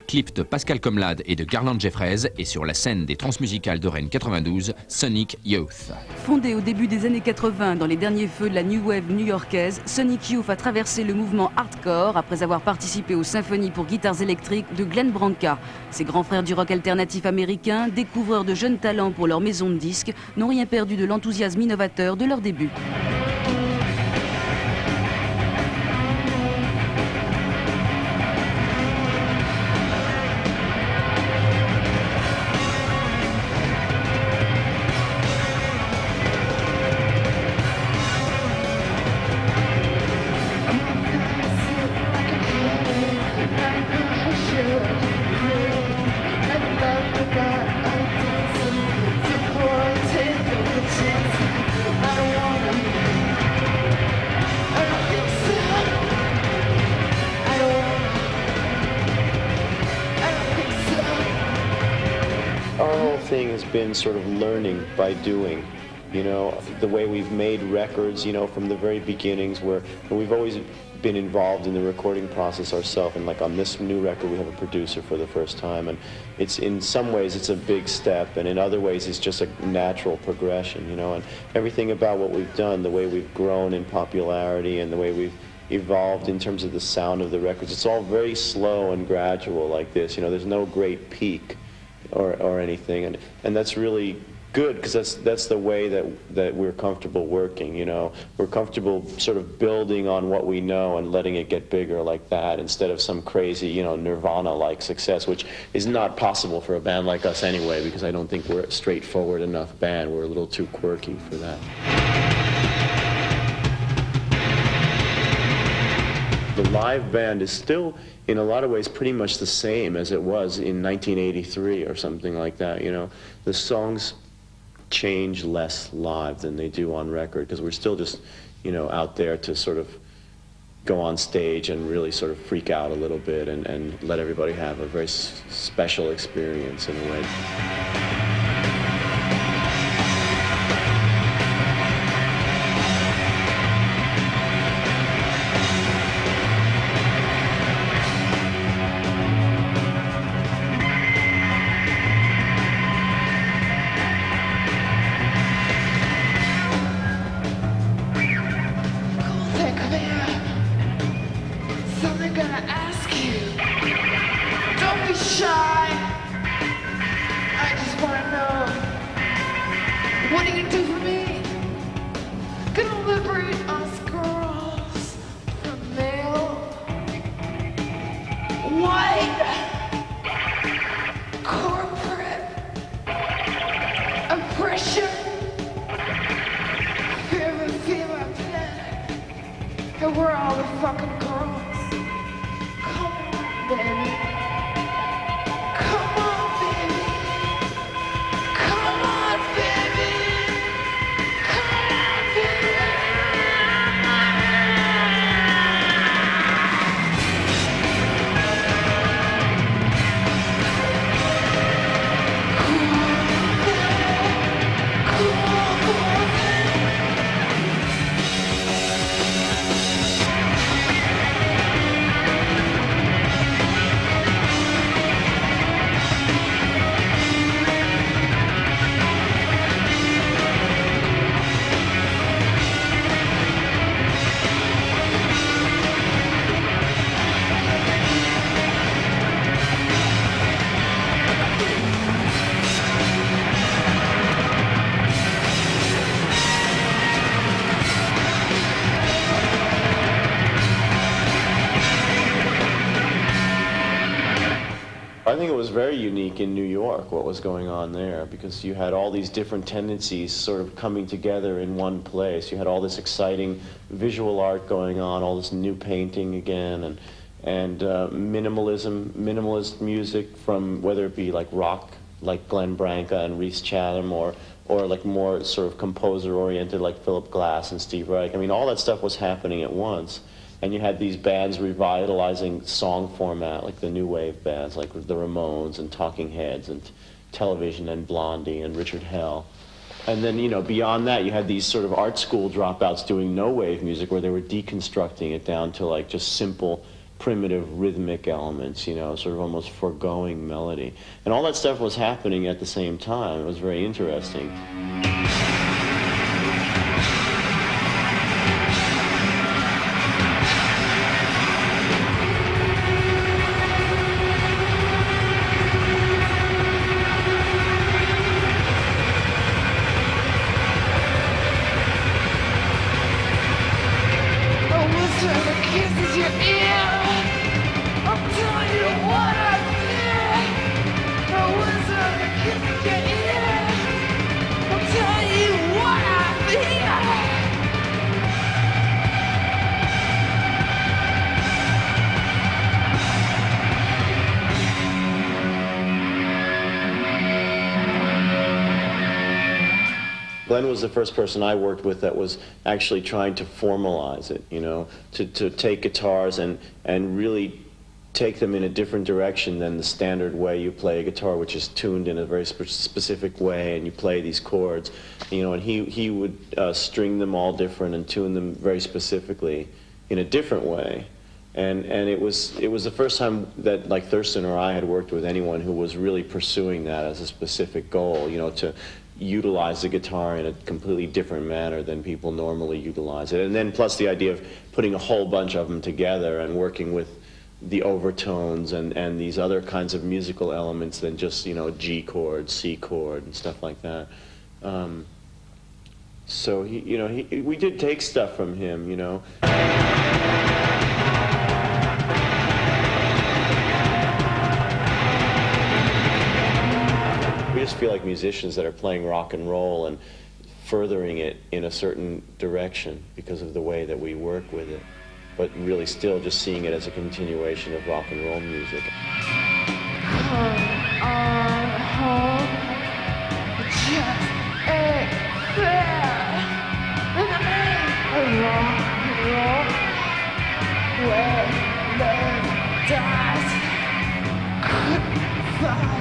clip de Pascal Comlade et de Garland Jeffreys et sur la scène des transmusicales de Rennes 92, Sonic Youth. Fondé au début des années 80 dans les derniers feux de la New Wave new-yorkaise, Sonic Youth a traversé le mouvement hardcore après avoir participé aux symphonies pour guitares électriques de Glenn Branca. Ces grands frères du rock alternatif américain, découvreurs de jeunes talents pour leur maison de disques, n'ont rien perdu de l'enthousiasme innovateur de leur début. Thing has been sort of learning by doing, you know, the way we've made records, you know, from the very beginnings, where we've always been involved in the recording process ourselves, and like on this new record we have a producer for the first time, and it's in some ways it's a big step, and in other ways it's just a natural progression, you know, and everything about what we've done, the way we've grown in popularity and the way we've evolved in terms of the sound of the records, it's all very slow and gradual like this, you know, there's no great peak or anything, and that's really good, because that's the way that we're comfortable working, you know. We're comfortable sort of building on what we know and letting it get bigger like that, instead of some crazy, you know, Nirvana-like success, which is not possible for a band like us anyway, because I don't think we're a straightforward enough band. We're a little too quirky for that. The live band is still, in a lot of ways, pretty much the same as it was in 1983 or something like that, you know. The songs change less live than they do on record, because we're still just, you know, out there to sort of go on stage and really sort of freak out a little bit and let everybody have a very special experience in a way. What do you do for me? Gonna liberate us girls from male, white, corporate oppression, fear of a female planet, and we're all the fucking girls. Come on, baby. Come on, baby. Come on, baby. Come on, baby. I think it was very unique in New York, what was going on there, because you had all these different tendencies sort of coming together in one place. You had all this exciting visual art going on, all this new painting again, and minimalist music from whether it be like rock, like Glenn Branca and Rhys Chatham, or like more sort of composer-oriented like Philip Glass and Steve Reich. I mean, all that stuff was happening at once. And you had these bands revitalizing song format, like the new wave bands, like the Ramones and Talking Heads and Television and Blondie and Richard Hell. And then, you know, beyond that, you had these sort of art school dropouts doing no wave music, where they were deconstructing it down to like just simple primitive rhythmic elements, you know, sort of almost foregoing melody. And all that stuff was happening at the same time. It was very interesting. Glenn was the first person I worked with that was actually trying to formalize it, you know, to take guitars and really take them in a different direction than the standard way you play a guitar, which is tuned in a very specific way, and you play these chords, you know, and he would string them all different and tune them very specifically in a different way. And it was the first time that, like, Thurston or I had worked with anyone who was really pursuing that as a specific goal, you know, to utilize the guitar in a completely different manner than people normally utilize it. And then plus the idea of putting a whole bunch of them together and working with the overtones and these other kinds of musical elements than just, you know, G chord, C chord, and stuff like that. So he, you know, we did take stuff from him, you know. We just feel like musicians that are playing rock and roll and furthering it in a certain direction because of the way that we work with it, but really still just seeing it as a continuation of rock and roll music. Come on home, just ain't fair. And I mean, rock and roll, where love dies, couldn't find